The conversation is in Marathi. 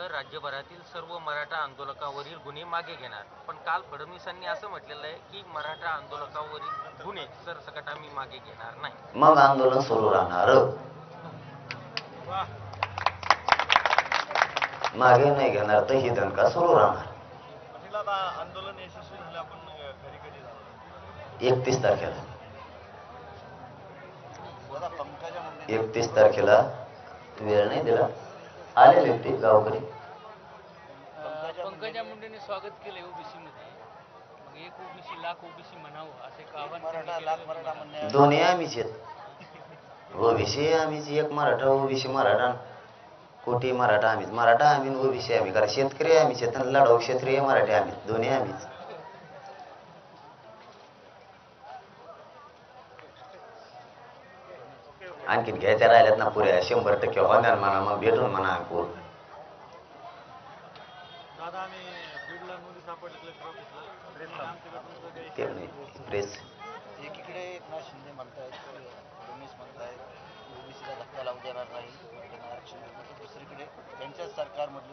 तर राज्यभरातील सर्व मराठा आंदोलकावरील गुन्हे मागे घेणार. पण काल फडणवीसांनी असं म्हटलेलं आहे की मराठा आंदोलकावरील गुन्हे सरसकट आम्ही मागे घेणार नाही. मग आंदोलन सुरू राहणार. मागे नाही घेणार तर ही दणका सुरू राहणार. आंदोलन यशस्वी झालं, आपण घरी कधी जाणार? 31 तारखेला. 31 तारखेला वेळ नाही दिला. आलेले होते गावकरी. पंकजा मुंडेंनी स्वागत केले ओबीसी मध्ये. मग एक ओबीसी लाख ओबीसी म्हणावं असे एक आव्हान. दोन्ही आम्हीच आहेत. ओबीसी आम्हीच. एक मराठा ओबीसी मराठा. कोटी मराठा आम्हीच. मराठा आम्ही ओबीसी आम्ही. कारण शेतकरी आम्हीच आहेत आणि लढाऊ क्षेत्रीय मराठी आम्हीच. दोन्ही आम्हीच. आणखीन घ्यायच्या राहिल्यात ना पुऱ्या 100% होणार म्हणा. मग भेटून म्हणा अंकुर. प्रेस एकीकडे एकनाथ शिंदे म्हणतायत, फडणवीस म्हणतायत ओबीसीला धक्का लावू देणार नाही, आरक्षण. दुसरीकडे त्यांच्याच सरकारमधले